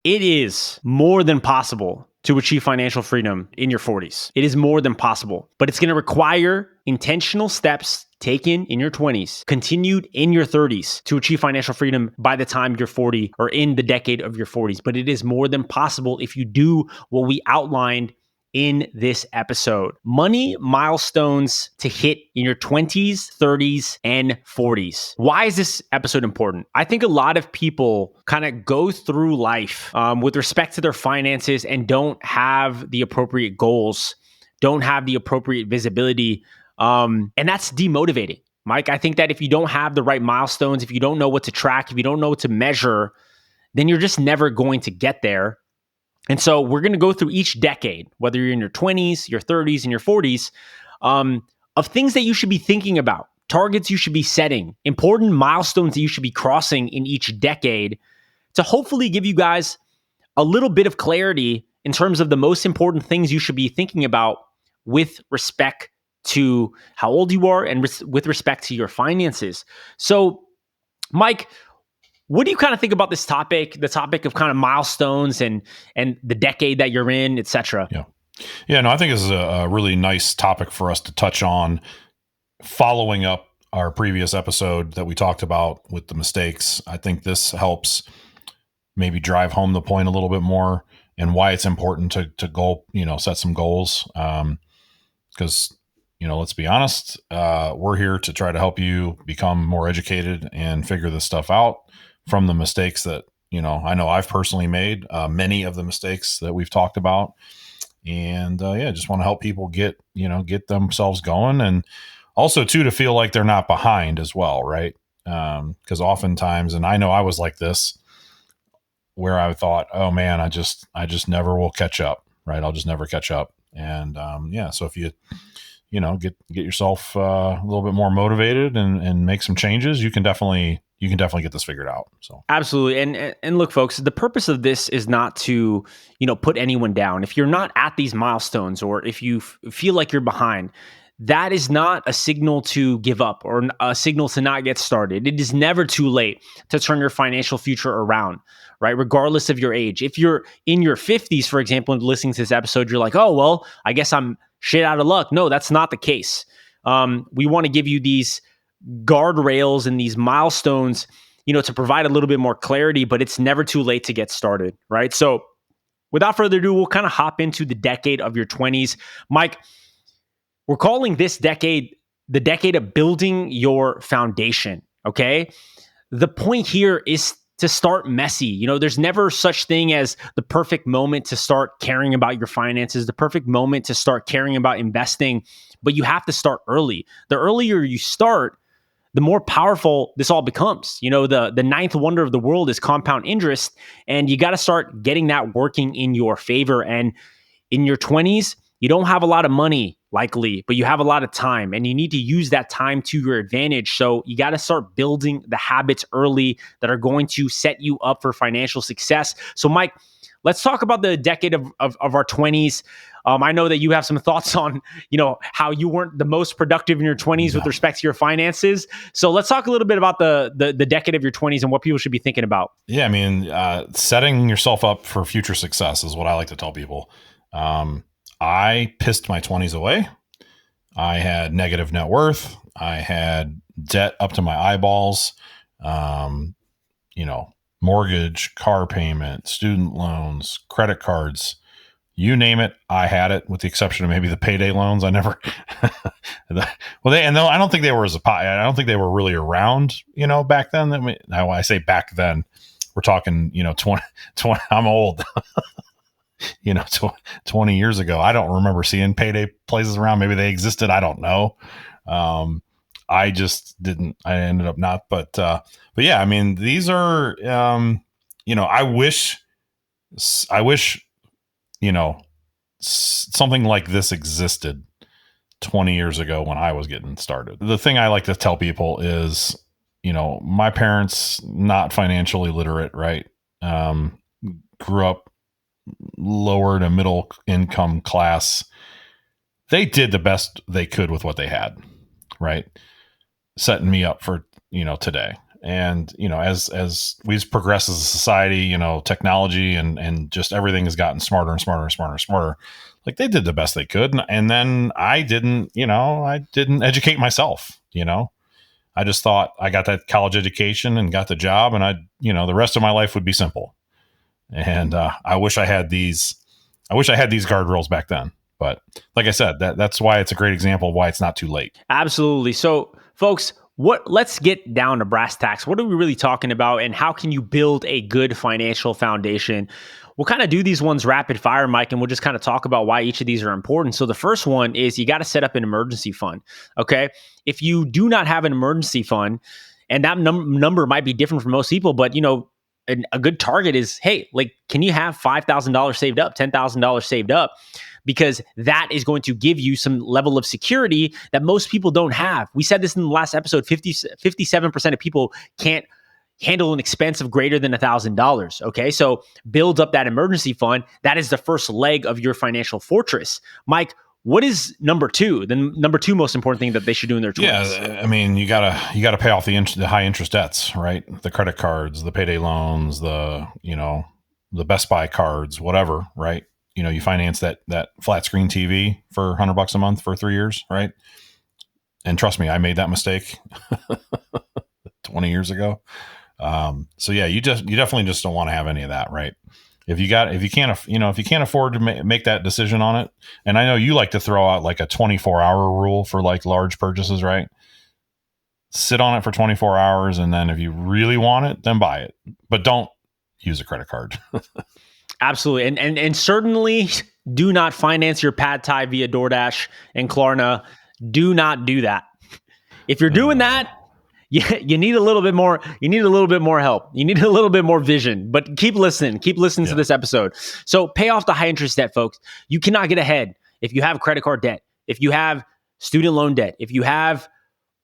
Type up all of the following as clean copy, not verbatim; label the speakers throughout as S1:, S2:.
S1: It is more than possible to achieve financial freedom in your 40s. It is more than possible, but it's going to require intentional steps taken in your 20s, continued in your 30s to achieve financial freedom by the time you're 40 or in the decade of your 40s. But it is more than possible if you do what we outlined in this episode. Money milestones to hit in your 20s, 30s, and 40s. Why is this episode important? I think a lot of people kind of go through life with respect to their finances and don't have the appropriate goals, don't have the appropriate visibility, and that's demotivating. Mike, I think that if you don't have the right milestones, if you don't know what to track, if you don't know what to measure, then you're just never going to get there. And so we're going to go through each decade, whether you're in your 20s, your 30s, and your 40s, of things that you should be thinking about, targets you should be setting, important milestones that you should be crossing in each decade to hopefully give you guys a little bit of clarity in terms of the most important things you should be thinking about with respect to how old you are and with respect to your finances. So, Mike, what do you kind of think about this topic, the topic of kind of milestones and the decade that you're in, et cetera?
S2: Yeah, no, I think this is a really nice topic for us to touch on, following up our previous episode that we talked about with the mistakes. I think this helps maybe drive home the point a little bit more and why it's important to goal, set some goals. Because, let's be honest, we're here to try to help you become more educated and figure this stuff out from the mistakes that, I know I've personally made, many of the mistakes that we've talked about. And just want to help people get themselves going, and also too, to feel like they're not behind as well. Right. Because oftentimes, and I know I was like this, where I thought, oh man, I just never will catch up. Right. I'll just never catch up. And so if you, get yourself a little bit more motivated and make some changes, you can definitely get this figured out. So
S1: absolutely. And look, folks, the purpose of this is not to, put anyone down. If you're not at these milestones, or if you feel like you're behind, that is not a signal to give up or a signal to not get started. It is never too late to turn your financial future around, right? Regardless of your age. If you're in your 50s, for example, and listening to this episode, you're like, oh, well, I guess I'm shit out of luck. No, that's not the case. We want to give you these guardrails and these milestones, to provide a little bit more clarity, but it's never too late to get started, right? So without further ado, we'll kind of hop into the decade of your 20s. Mike, we're calling this decade the decade of building your foundation, okay? The point here is to start messy. There's never such thing as the perfect moment to start caring about your finances, the perfect moment to start caring about investing, but you have to start early. The earlier you start, the more powerful this all becomes. The ninth wonder of the world is compound interest, and you got to start getting that working in your favor. And in your 20s, you don't have a lot of money, likely, but you have a lot of time, and you need to use that time to your advantage. So you got to start building the habits early that are going to set you up for financial success. So Mike, let's talk about the decade of our 20s. I know that you have some thoughts on, how you weren't the most productive in your 20s with respect to your finances. So let's talk a little bit about the decade of your 20s and what people should be thinking about.
S2: Yeah, I mean, setting yourself up for future success is what I like to tell people. I pissed my 20s away. I had negative net worth. I had debt up to my eyeballs. Mortgage, car payment, student loans, credit cards, you name it, I had it, with the exception of maybe the payday loans. I never, I don't think they were I don't think they were really around, back then. When I say back then, we're talking, 20, I'm old, 20 years ago. I don't remember seeing payday places around. Maybe they existed. I don't know. I just didn't, I ended up not, but yeah, I mean, these are, I wish, something like this existed 20 years ago when I was getting started. The thing I like to tell people is, my parents, not financially literate, right? Grew up lower to middle income class. They did the best they could with what they had, right? Setting me up for, today. And, as we've progressed as a society, technology and just everything has gotten smarter and smarter and smarter and smarter. Like, they did the best they could. And then I didn't educate myself. I just thought I got that college education and got the job, and the rest of my life would be simple. And I wish I had these guardrails back then. But like I said, that's why it's a great example of why it's not too late.
S1: Absolutely. So, folks, let's get down to brass tacks. What are we really talking about, and how can you build a good financial foundation? We'll kind of do these ones rapid fire, Mike, and we'll just kind of talk about why each of these are important. So the first one is you got to set up an emergency fund. Okay. If you do not have an emergency fund, and that number might be different for most people, but a good target is, hey, like, can you have $5,000 saved up, $10,000 saved up? Because that is going to give you some level of security that most people don't have. We said this in the last episode, 57% of people can't handle an expense of greater than $1,000. Okay. So build up that emergency fund. That is the first leg of your financial fortress. Mike, what is number two? The number two most important thing that they should do in their 20s?
S2: Yeah, I mean, you gotta pay off the high interest debts, right? The credit cards, the payday loans, the Best Buy cards, whatever, right? You finance that flat screen TV for $100 a month for 3 years, right? And trust me, I made that mistake 20 years ago. So yeah, you definitely just don't want to have any of that, right? If you can't afford to make that decision on it, and I know you like to throw out like a 24-hour rule for like large purchases, right? Sit on it for 24 hours, and then if you really want it, then buy it, but don't use a credit card.
S1: Absolutely, and certainly do not finance your pad thai via DoorDash and Klarna. Do not do that. If you're doing that, you need a little bit more. You need a little bit more help. You need a little bit more vision. But keep listening. Keep listening to this episode. So pay off the high interest debt, folks. You cannot get ahead if you have credit card debt, if you have student loan debt, if you have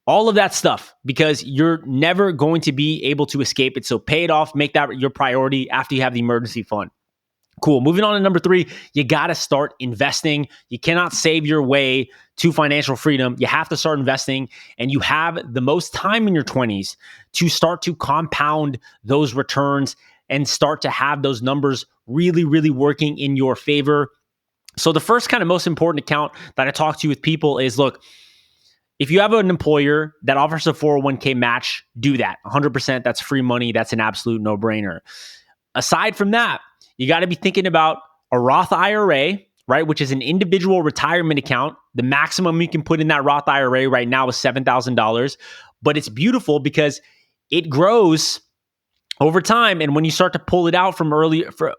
S1: all of that stuff, because you're never going to be able to escape it. So pay it off. Make that your priority after you have the emergency fund. Cool. Moving on to number three, you got to start investing. You cannot save your way to financial freedom. You have to start investing, and you have the most time in your 20s to start to compound those returns and start to have those numbers really, really working in your favor. So the first kind of most important account that I talk to with people is, look, if you have an employer that offers a 401k match, do that. 100%, that's free money. That's an absolute no-brainer. Aside from that, you got to be thinking about a Roth IRA, right? Which is an individual retirement account. The maximum you can put in that Roth IRA right now is $7,000, but it's beautiful because it grows over time. And when you start to pull it out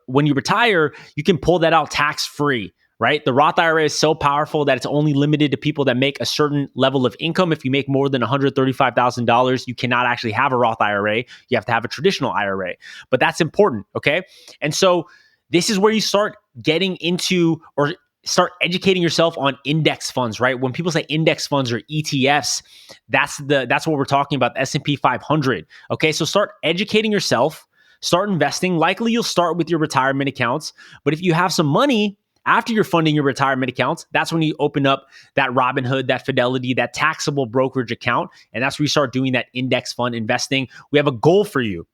S1: when you retire, you can pull that out tax-free, right? The Roth IRA is so powerful that it's only limited to people that make a certain level of income. If you make more than $135,000, you cannot actually have a Roth IRA. You have to have a traditional IRA, but that's important. Okay. And so this is where you start getting into, or start educating yourself on index funds, right? When people say index funds or ETFs, that's what we're talking about, the S&P 500. Okay. So start educating yourself, start investing. Likely you'll start with your retirement accounts, but if you have some money after you're funding your retirement accounts, that's when you open up that Robinhood, that Fidelity, that taxable brokerage account. And that's where you start doing that index fund investing. We have a goal for you.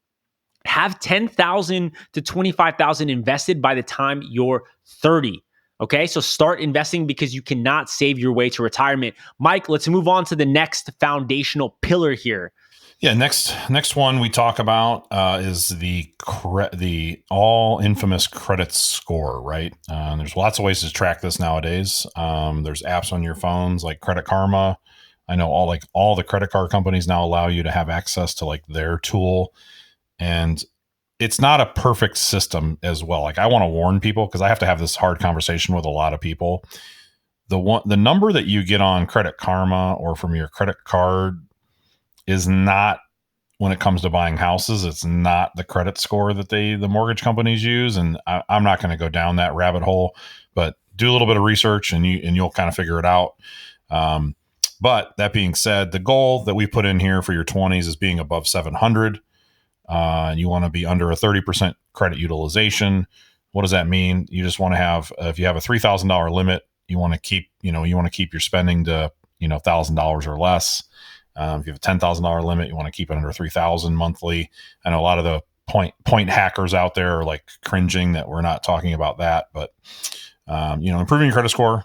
S1: Have $10,000 to $25,000 invested by the time you're 30. Okay, so start investing because you cannot save your way to retirement. Mike, let's move on to the next foundational pillar here.
S2: Yeah, next one we talk about is the all infamous credit score, right? There's lots of ways to track this nowadays. There's apps on your phones like Credit Karma. I know all the credit card companies now allow you to have access to like their tool, and it's not a perfect system as well. Like, I want to warn people because I have to have this hard conversation with a lot of people. The number that you get on Credit Karma or from your credit card is not, when it comes to buying houses, it's not the credit score that the mortgage companies use. And I'm not going to go down that rabbit hole, but do a little bit of research and you'll kind of figure it out. But that being said, the goal that we put in here for your 20s is being above 700. And you want to be under a 30% credit utilization. What does that mean? You just want to have, if you have a $3,000 limit, you want to keep your spending to, $1,000 or less. If you have a $10,000 limit, you want to keep it under 3,000 monthly. I know a lot of the point hackers out there are like cringing that we're not talking about that, but improving your credit score,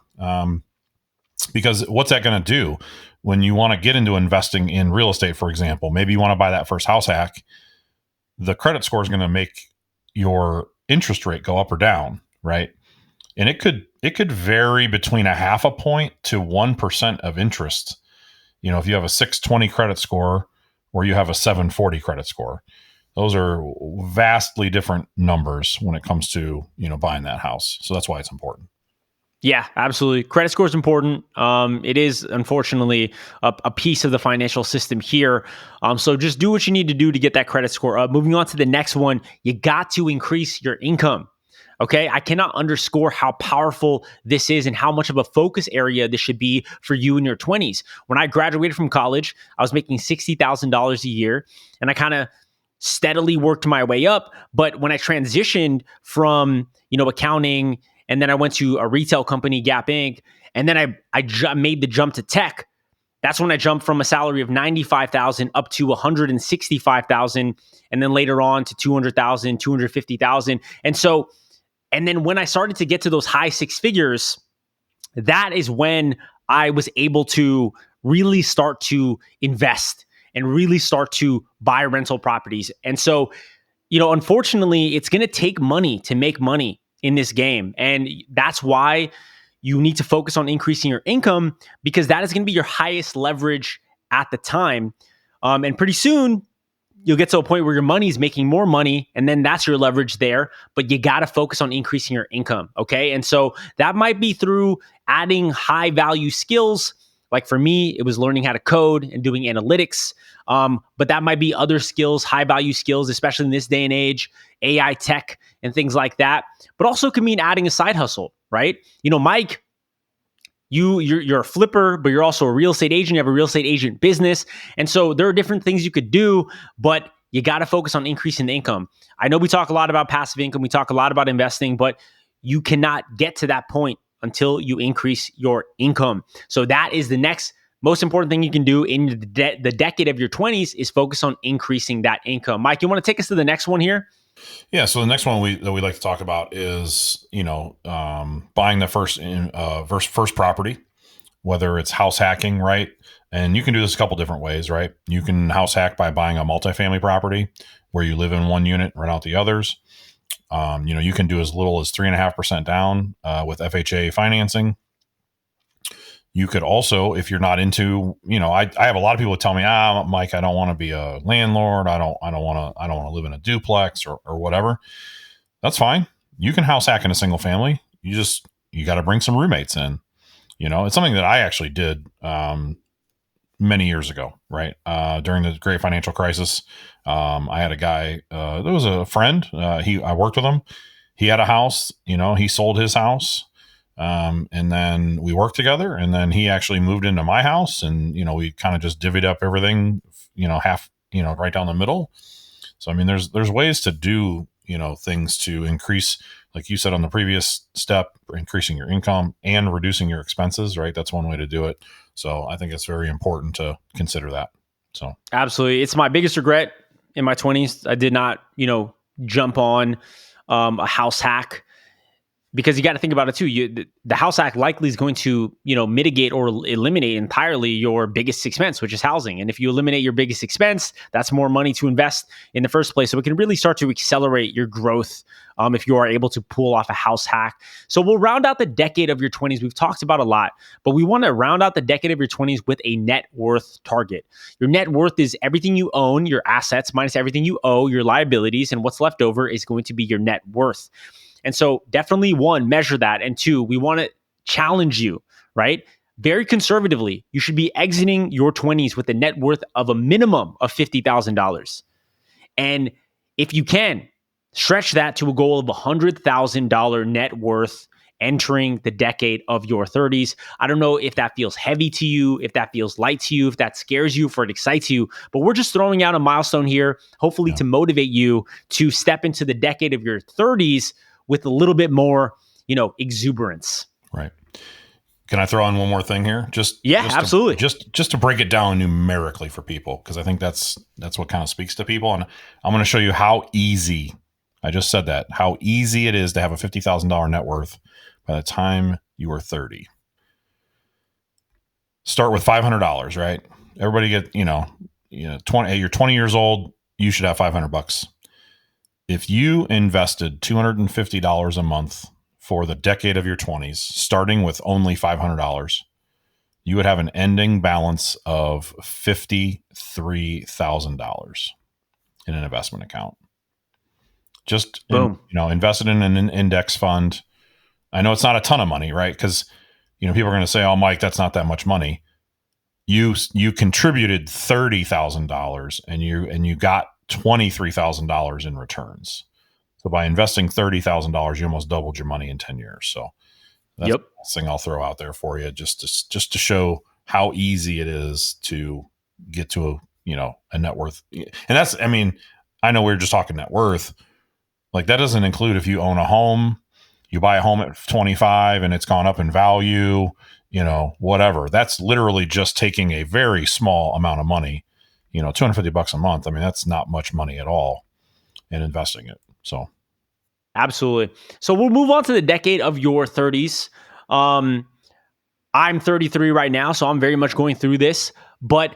S2: because what's that going to do when you want to get into investing in real estate, for example? Maybe you want to buy that first house hack. The credit score is going to make your interest rate go up or down, right? And it could vary between a half a point to 1% of interest. If you have a 620 credit score or you have a 740 credit score, those are vastly different numbers when it comes to, buying that house. So that's why it's important.
S1: Yeah, absolutely. Credit score is important. It is unfortunately a piece of the financial system here. So just do what you need to do to get that credit score up. Moving on to the next one, you got to increase your income. Okay, I cannot underscore how powerful this is and how much of a focus area this should be for you in your 20s. When I graduated from college, I was making $60,000 a year, and I kind of steadily worked my way up. But when I transitioned from accounting, and then I went to a retail company, Gap Inc., and then I made the jump to tech. That's when I jumped from a salary of $95,000 up to $165,000, and then later on to $200,000, $250,000, and then when I started to get to those high six figures, that is when I was able to really start to invest and really start to buy rental properties. And so, unfortunately, it's going to take money to make money in this game. And that's why you need to focus on increasing your income, because that is going to be your highest leverage at the time. And pretty soon, you'll get to a point where your money is making more money, and then that's your leverage there. But you got to focus on increasing your income. Okay. And so that might be through adding high value skills. Like for me, it was learning how to code and doing analytics. But that might be other skills, high value skills, especially in this day and age, AI tech and things like that. But also could mean adding a side hustle, right? Mike, you're a flipper, but you're also a real estate agent. You have a real estate agent business. And so there are different things you could do, but you got to focus on increasing the income. I know we talk a lot about passive income. We talk a lot about investing, but you cannot get to that point until you increase your income. So that is the next most important thing you can do in the decade of your 20s is focus on increasing that income. Mike, you want to take us to the next one here?
S2: Yeah. So the next one that we like to talk about is, buying the first property, whether it's house hacking, right? And you can do this a couple different ways, right? You can house hack by buying a multifamily property where you live in one unit, rent out the others. You can do as little as 3.5% down with FHA financing. You could also, if you're not into, I have a lot of people tell me, Mike, I don't want to be a landlord. I don't want to live in a duplex or whatever. That's fine. You can house hack in a single family. You got to bring some roommates in. It's something that I actually did many years ago, right? During the great financial crisis. I had a guy, there was a friend, I worked with him. He had a house, he sold his house. And then we worked together, and then he actually moved into my house, and, we kind of just divvied up everything, half, right down the middle. So, I mean, there's ways to do, things to increase, like you said on the previous step, increasing your income and reducing your expenses, right? That's one way to do it. So I think it's very important to consider that. So
S1: absolutely. It's my biggest regret in my 20s. I did not, jump on a house hack, because you got to think about it too. The house hack likely is going to, mitigate or eliminate entirely your biggest expense, which is housing. And if you eliminate your biggest expense, that's more money to invest in the first place. So it can really start to accelerate your growth if you are able to pull off a house hack. So we'll round out the decade of your 20s. We've talked about a lot, but we want to round out the decade of your 20s with a net worth target. Your net worth is everything you own, your assets minus everything you owe, your liabilities, and what's left over is going to be your net worth. And so definitely, one, measure that. And two, we want to challenge you, right? Very conservatively, you should be exiting your 20s with a net worth of a minimum of $50,000. And if you can, stretch that to a goal of $100,000 net worth entering the decade of your 30s. I don't know if that feels heavy to you, if that feels light to you, if that scares you, if it excites you, but we're just throwing out a milestone here, hopefully to motivate you to step into the decade of your 30s with a little bit more, exuberance.
S2: Right. Can I throw in one more thing here?
S1: Yeah, absolutely.
S2: Just to break it down numerically for people, because I think that's what kind of speaks to people. And I'm going to show you how easy, I just said that, how easy it is to have a $50,000 net worth by the time you are 30. Start with $500, right? Everybody get, 20, you're 20 years old, you should have $500. If you invested $250 a month for the decade of your 20s, starting with only $500, you would have an ending balance of $53,000 in an investment account.
S1: Boom.
S2: Invested in an index fund. I know it's not a ton of money, right? Because people are going to say, "Oh, Mike, that's not that much money." You contributed $30,000 and you got $23,000 in returns. So by investing $30,000, you almost doubled your money in 10 years. So that's
S1: Yep.
S2: the thing I'll throw out there for you, just to show how easy it is to get to a net worth. And that's, I know we were just talking net worth. Like, that doesn't include if you own a home, you buy a home at 25 and it's gone up in value, whatever. That's literally just taking a very small amount of money, $250 a month. That's not much money at all, and investing it. So
S1: Absolutely. So we'll move on to the decade of your 30s. I'm 33 right now, so I'm very much going through this. But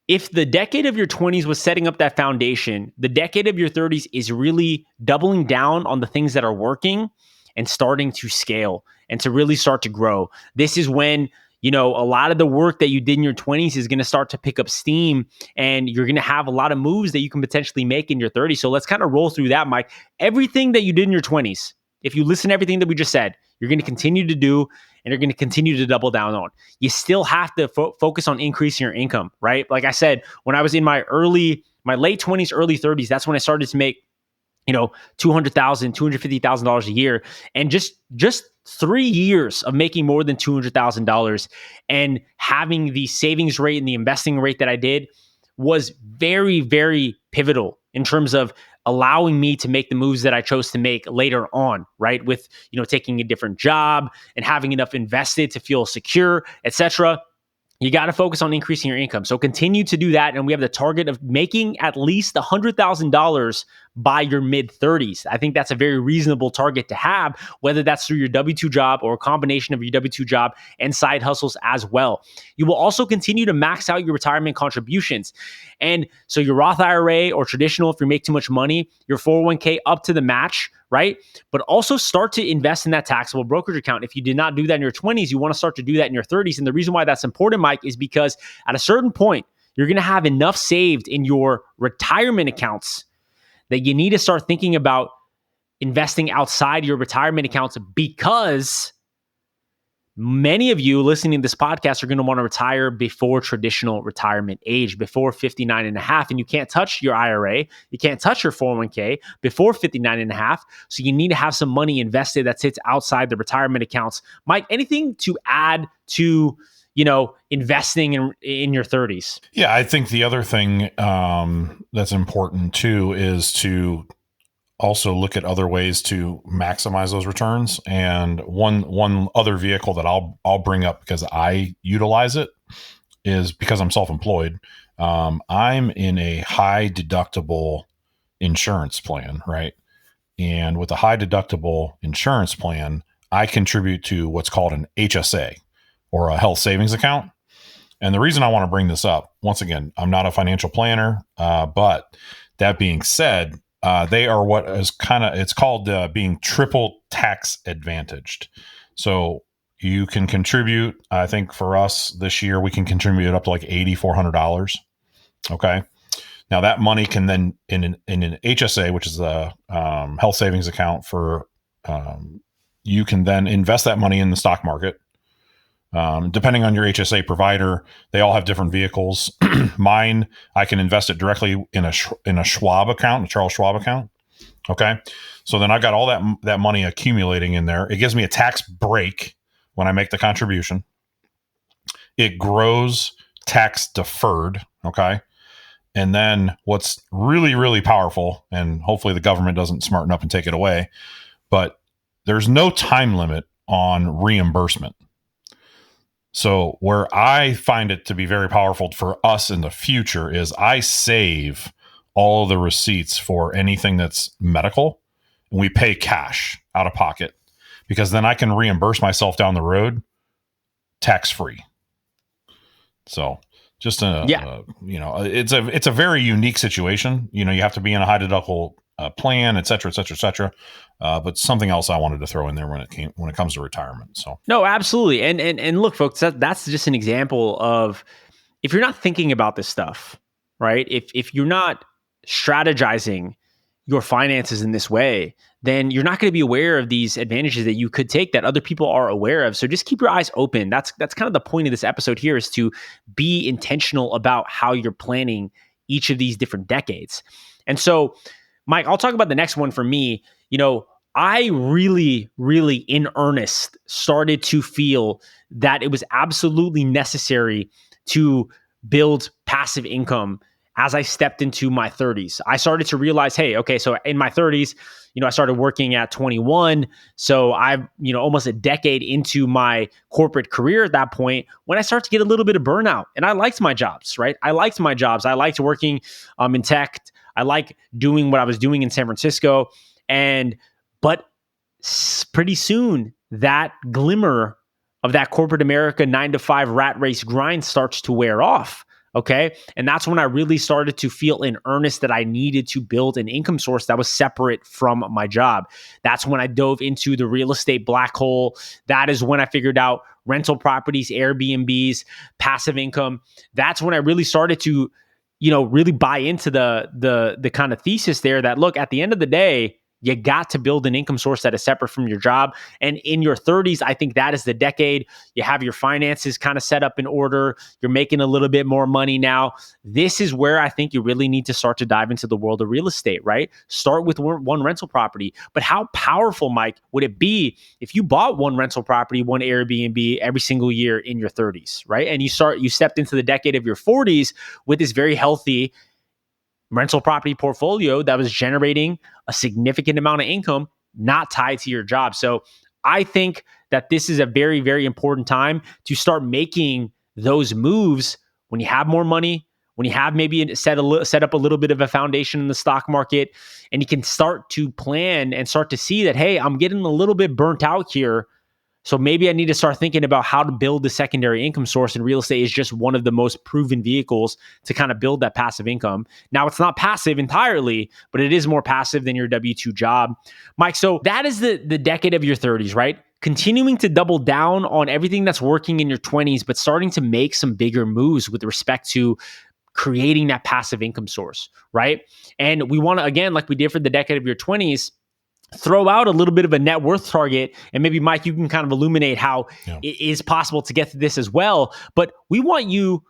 S1: if the decade of your 20s was setting up that foundation, the decade of your 30s is really doubling down on the things that are working and starting to scale and to really start to grow. This is when, a lot of the work that you did in your 20s is going to start to pick up steam, and you're going to have a lot of moves that you can potentially make in your 30s. So let's kind of roll through that, Mike. Everything that you did in your 20s, if you listen to everything that we just said, you're going to continue to do, and you're going to continue to double down on. You still have to focus on increasing your income, right? Like I said, when I was in my late 20s, early 30s, that's when I started to make, $200,000, $250,000 a year. And just 3 years of making more than $200,000 and having the savings rate and the investing rate that I did was very, very pivotal in terms of allowing me to make the moves that I chose to make later on, right? With, taking a different job and having enough invested to feel secure, etc. You got to focus on increasing your income. So continue to do that. And we have the target of making at least $100,000 by your mid 30s. I think that's a very reasonable target to have, whether that's through your W-2 job or a combination of your W-2 job and side hustles as well. You will also continue to max out your retirement contributions. And so your Roth IRA or traditional, if you make too much money, your 401k up to the match, right? But also start to invest in that taxable brokerage account. If you did not do that in your 20s, you want to start to do that in your 30s. And the reason why that's important, Mike, is because at a certain point, you're going to have enough saved in your retirement accounts that you need to start thinking about investing outside your retirement accounts, because many of you listening to this podcast are going to want to retire before traditional retirement age, before 59 and a half. And you can't touch your IRA. You can't touch your 401k before 59 and a half. So you need to have some money invested that sits outside the retirement accounts. Mike, anything to add to, investing in your 30s?
S2: Yeah, I think the other thing that's important too is to also look at other ways to maximize those returns. And one other vehicle that I'll bring up, because I utilize it, is because I'm self-employed. I'm in a high deductible insurance plan, right? And with a high deductible insurance plan, I contribute to what's called an HSA, or a health savings account. And the reason I want to bring this up, once again, I'm not a financial planner, but that being said, they are what is it's called being triple tax advantaged. So you can contribute, I think for us this year, we can contribute up to like $8,400. Okay. Now that money can then in an HSA, which is the health savings account you can then invest that money in the stock market. Depending on your HSA provider, they all have different vehicles. Mine, I can invest it directly in a Schwab account, a Charles Schwab account. Okay. So then I got all that money accumulating in there. It gives me a tax break when I make the contribution. It grows tax deferred. Okay. And then what's really, really powerful, and hopefully the government doesn't smarten up and take it away, but there's no time limit on reimbursement. So where I find it to be very powerful for us in the future is I save all the receipts for anything that's medical, and we pay cash out of pocket, because then I can reimburse myself down the road tax free. So just
S1: Yeah.
S2: it's a very unique situation. You have to be in a high deductible plan, et cetera, et cetera, et cetera. But something else I wanted to throw in there when it comes to retirement. So
S1: No, absolutely. And look, folks, that's just an example of, if you're not thinking about this stuff, right? If you're not strategizing your finances in this way, then you're not going to be aware of these advantages that you could take that other people are aware of. So just keep your eyes open. That's kind of the point of this episode here, is to be intentional about how you're planning each of these different decades. And so, Mike, I'll talk about the next one for me. I really, really in earnest started to feel that it was absolutely necessary to build passive income as I stepped into my 30s. I started to realize, hey, okay, so in my 30s, I started working at 21. So I'm, almost a decade into my corporate career at that point, when I start to get a little bit of burnout. And I liked my jobs, right? I liked my jobs. I liked working in tech. I like doing what I was doing in San Francisco. But pretty soon, that glimmer of that corporate America 9 to 5 rat race grind starts to wear off. Okay. And that's when I really started to feel in earnest that I needed to build an income source that was separate from my job. That's when I dove into the real estate black hole. That is when I figured out rental properties, Airbnbs, passive income. That's when I really started to, really buy into the kind of thesis there that, look, at the end of the day, you got to build an income source that is separate from your job. And in your 30s, I think that is the decade. You have your finances kind of set up in order. You're making a little bit more money now. This is where I think you really need to start to dive into the world of real estate, right? Start with one rental property. But how powerful, Mike, would it be if you bought one rental property, one Airbnb every single year in your 30s, right? And you stepped into the decade of your 40s with this very healthy rental property portfolio that was generating a significant amount of income not tied to your job. So I think that this is a very, very important time to start making those moves when you have more money, when you have maybe set up a little bit of a foundation in the stock market, and you can start to plan and start to see that, hey, I'm getting a little bit burnt out here. So maybe I need to start thinking about how to build the secondary income source, and real estate is just one of the most proven vehicles to kind of build that passive income. Now, it's not passive entirely, but it is more passive than your W-2 job. Mike, so that is the decade of your 30s, right? Continuing to double down on everything that's working in your 20s, but starting to make some bigger moves with respect to creating that passive income source, right? And we want to, again, like we did for the decade of your 20s, throw out a little bit of a net worth target. And maybe, Mike, you can kind of illuminate how it is possible to get to this as well. But we want you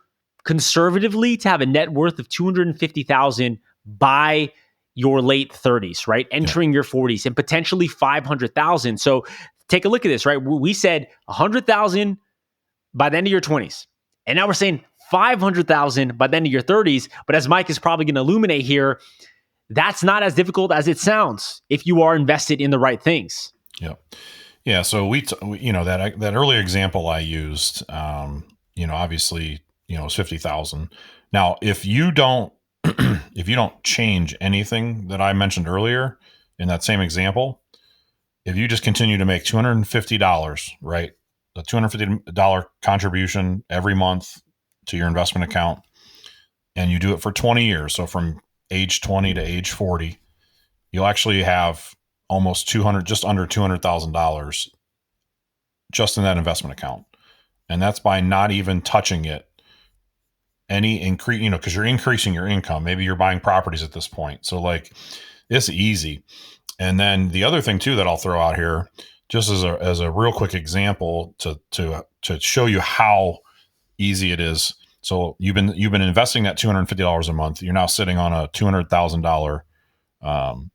S1: conservatively to have a net worth of $250,000 by your late 30s, right? Entering your 40s, and potentially 500,000. So take a look at this, right? We said 100,000 by the end of your 20s. And now we're saying 500,000 by the end of your 30s. But as Mike is probably going to illuminate here, that's not as difficult as it sounds if you are invested in the right things.
S2: Yeah. Yeah. So that earlier example I used, obviously, it was 50,000. Now, if you don't change anything that I mentioned earlier in that same example, if you just continue to make $250, right? The $250 contribution every month to your investment account, and you do it for 20 years. So from age 20 to age 40, you'll actually have almost just under $200,000 just in that investment account. And that's by not even touching it any increase, because you're increasing your income. Maybe you're buying properties at this point. So like, it's easy. And then the other thing too, that I'll throw out here, just as a real quick example to show you how easy it is. So you've been investing that $250 a month. You're now sitting on a $200,000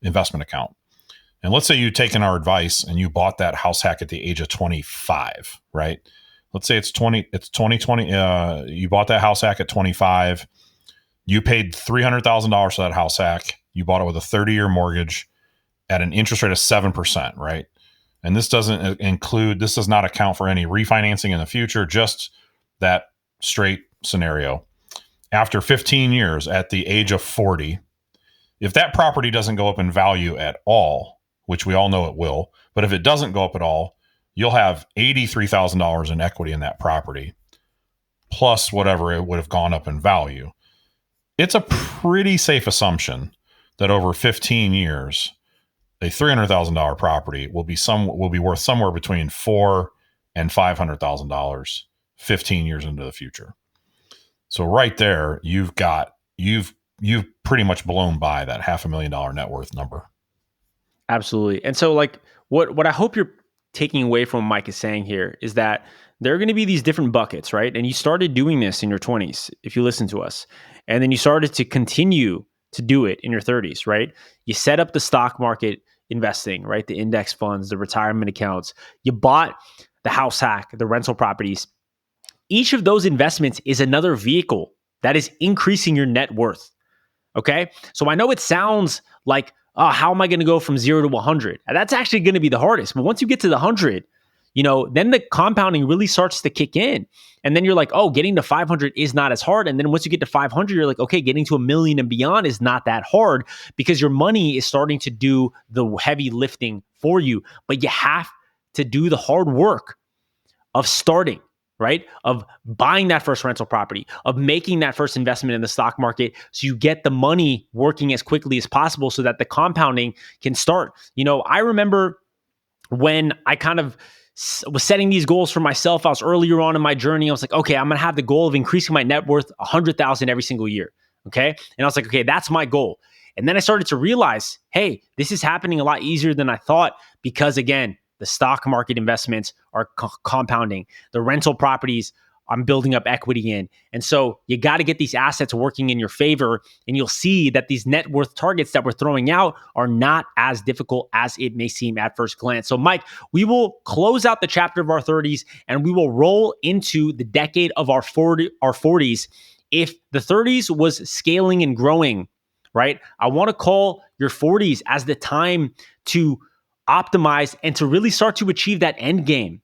S2: investment account. And let's say you've taken our advice and you bought that house hack at the age of 25, right? Let's say it's 2020. You bought that house hack at 25. You paid $300,000 for that house hack. You bought it with a 30-year mortgage at an interest rate of 7%, right? And this does not account for any refinancing in the future, just that straight scenario, after 15 years at the age of 40, if that property doesn't go up in value at all, which we all know it will, but if it doesn't go up at all, you'll have $83,000 in equity in that property, plus whatever it would have gone up in value. It's a pretty safe assumption that over 15 years, a $300,000 property will be worth somewhere between $400,000 and $500,000 15 years into the future. So right there, you've pretty much blown by that $500,000 net worth number.
S1: Absolutely. And so like what I hope you're taking away from what Mike is saying here is that there are going to be these different buckets, right? And you started doing this in your 20s if you listen to us. And then you started to continue to do it in your 30s, right? You set up the stock market investing, right? The index funds, the retirement accounts. You bought the house hack, the rental properties. Each of those investments is another vehicle that is increasing your net worth. Okay. So I know it sounds like, oh, how am I going to go from 0 to 100? And that's actually going to be the hardest. But once you get to the 100, then the compounding really starts to kick in. And then you're like, oh, getting to 500 is not as hard. And then once you get to 500, you're like, okay, getting to 1,000,000 and beyond is not that hard because your money is starting to do the heavy lifting for you. But you have to do the hard work of starting, right? Of buying that first rental property, of making that first investment in the stock market so you get the money working as quickly as possible so that the compounding can start. I remember when I kind of was setting these goals for myself. I was earlier on in my journey. I was like, okay, I'm going to have the goal of increasing my net worth 100,000 every single year. Okay. And I was like, okay, that's my goal. And then I started to realize, hey, this is happening a lot easier than I thought because again, the stock market investments are compounding. The rental properties, I'm building up equity in. And so you got to get these assets working in your favor. And you'll see that these net worth targets that we're throwing out are not as difficult as it may seem at first glance. So, Mike, we will close out the chapter of our 30s and we will roll into the decade of our 40s. If the 30s was scaling and growing, right? I want to call your 40s as the time to optimize and to really start to achieve that end game,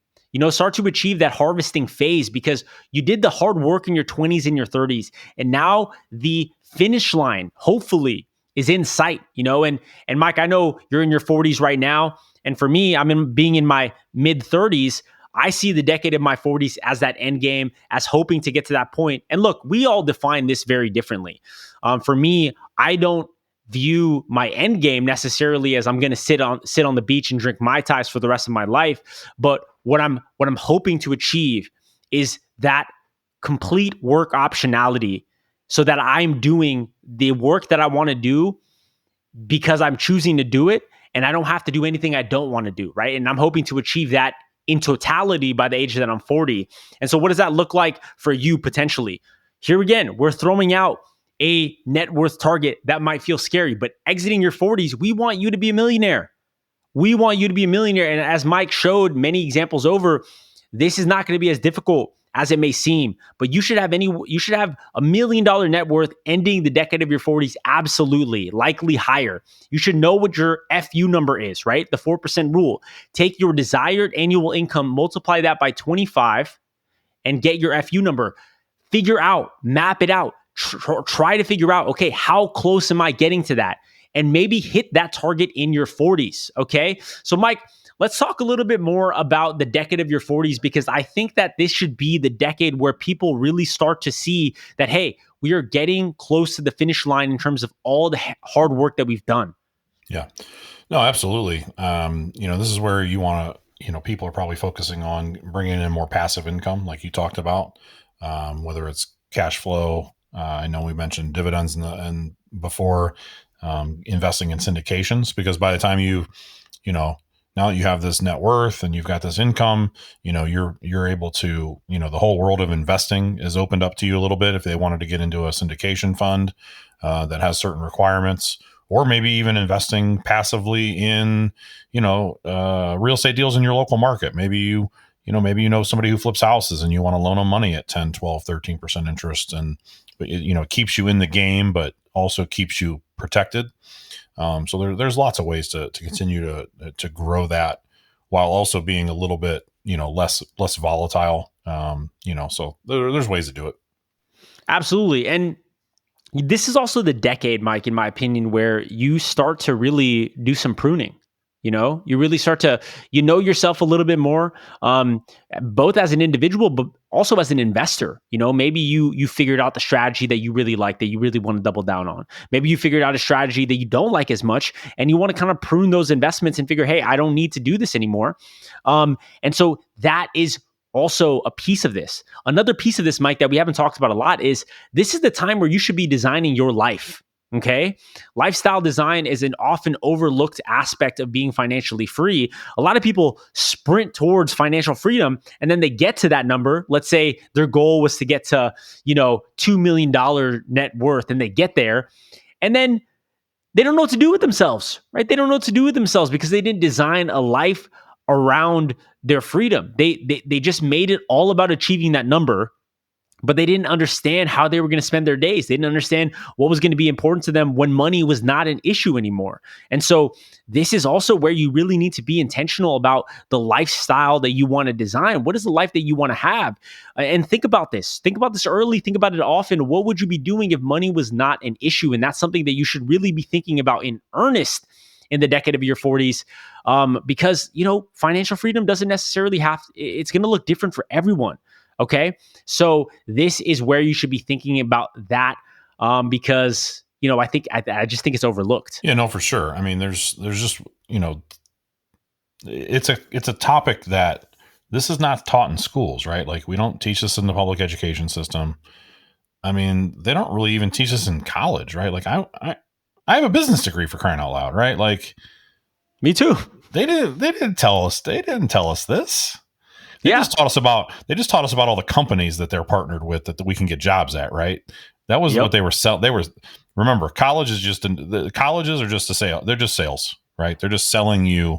S1: start to achieve that harvesting phase because you did the hard work in your 20s and your 30s. And now the finish line, hopefully, is in sight, and Mike, I know you're in your 40s right now. And for me, being in my mid 30s. I see the decade of my 40s as that end game, as hoping to get to that point. And look, we all define this very differently. For me, I don't view my end game necessarily as I'm going to sit on the beach and drink Mai Tais for the rest of my life. But what I'm hoping to achieve is that complete work optionality so that I'm doing the work that I want to do because I'm choosing to do it and I don't have to do anything I don't want to do, right? And I'm hoping to achieve that in totality by the age that I'm 40. And so what does that look like for you potentially? Here again, we're throwing out a net worth target that might feel scary, but exiting your 40s, we want you to be a millionaire. We want you to be a millionaire. And as Mike showed many examples over, this is not going to be as difficult as it may seem, but you should have $1 million net worth ending the decade of your 40s. Absolutely, likely higher. You should know what your FU number is, right? The 4% rule. Take your desired annual income, multiply that by 25 and get your FU number. Figure out, map it out, try to figure out, okay, how close am I getting to that? And maybe hit that target in your 40s, okay? So Mike, let's talk a little bit more about the decade of your 40s, because I think that this should be the decade where people really start to see that, hey, we are getting close to the finish line in terms of all the hard work that we've done.
S2: Yeah, no, absolutely. This is where you want to, people are probably focusing on bringing in more passive income, like you talked about, whether it's cash flow. I know we mentioned dividends and before, investing in syndications, because by the time now that you have this net worth and you've got this income, you're able to, the whole world of investing is opened up to you a little bit if they wanted to get into a syndication fund that has certain requirements, or maybe even investing passively in, real estate deals in your local market. Maybe maybe somebody who flips houses and you want to loan them money at 10, 12, 13% interest. And, it keeps you in the game, but also keeps you protected. So there's lots of ways to continue to grow that while also being a little bit less volatile. So there's ways to do it.
S1: Absolutely. And this is also the decade, Mike, in my opinion, where you start to really do some pruning. You really start to, yourself a little bit more, both as an individual, but also as an investor. Maybe you figured out the strategy that you really like, that you really want to double down on. Maybe you figured out a strategy that you don't like as much, and you want to kind of prune those investments and figure, hey, I don't need to do this anymore. And so that is also a piece of this. Another piece of this, Mike, that we haven't talked about a lot is this is the time where you should be designing your life. Okay. Lifestyle design is an often overlooked aspect of being financially free. A lot of people sprint towards financial freedom and then they get to that number. Let's say their goal was to get to, $2 million net worth, and they get there. And then they don't know what to do with themselves, right? They don't know what to do with themselves because they didn't design a life around their freedom. They just made it all about achieving that number, but they didn't understand how they were going to spend their days. They didn't understand what was going to be important to them when money was not an issue anymore. And so this is also where you really need to be intentional about the lifestyle that you want to design. What is the life that you want to have? And think about this. Think about this early. Think about it often. What would you be doing if money was not an issue? And that's something that you should really be thinking about in earnest in the decade of your 40s, because, financial freedom doesn't necessarily it's going to look different for everyone. Okay. So this is where you should be thinking about that, because, I just think it's overlooked.
S2: Yeah, no, for sure. I mean, there's just, it's a topic that this is not taught in schools, right? Like, we don't teach this in the public education system. I mean, they don't really even teach this in college, right? Like, I have a business degree, for crying out loud, right? Like,
S1: me too.
S2: They didn't tell us this. They just taught us about all the companies that they're partnered with that we can get jobs at, right? That was what they were selling. Remember, colleges are just a sale. They're just sales, right? They're just selling you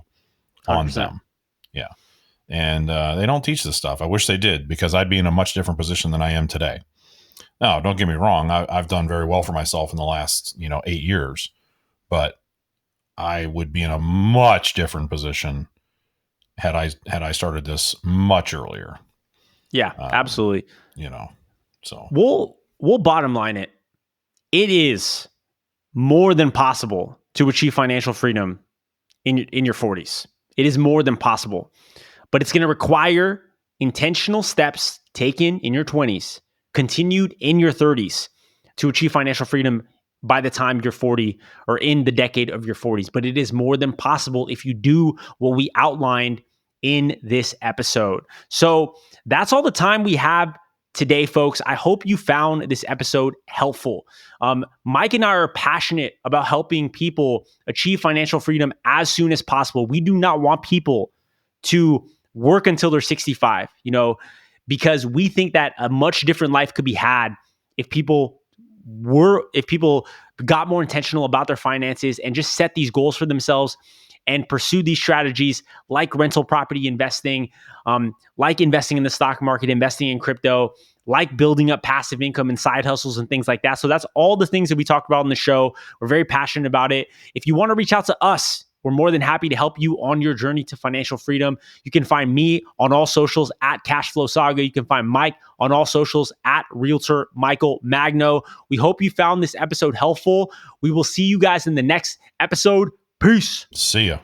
S2: 100%. On them. Yeah. And they don't teach this stuff. I wish they did, because I'd be in a much different position than I am today. Now, don't get me wrong. I've done very well for myself in the last, 8 years, but I would be in a much different position had I started this much earlier.
S1: Yeah, absolutely.
S2: So
S1: we'll bottom line it. It is more than possible to achieve financial freedom in your 40s. It is more than possible, but it's going to require intentional steps taken in your 20s, continued in your 30s to achieve financial freedom by the time you're 40 or in the decade of your 40s. But it is more than possible if you do what we outlined in this episode. So that's all the time we have today, folks. I hope you found this episode helpful. Mike and I are passionate about helping people achieve financial freedom as soon as possible. We do not want people to work until they're 65, because we think that a much different life could be had if people got more intentional about their finances and just set these goals for themselves and pursue these strategies like rental property investing, like investing in the stock market, investing in crypto, like building up passive income and side hustles and things like that. So that's all the things that we talked about on the show. We're very passionate about it. If you want to reach out to us, we're more than happy to help you on your journey to financial freedom. You can find me on all socials at Cashflow Saga. You can find Mike on all socials at Realtor Michael Magno. We hope you found this episode helpful. We will see you guys in the next episode. Peace.
S2: See ya.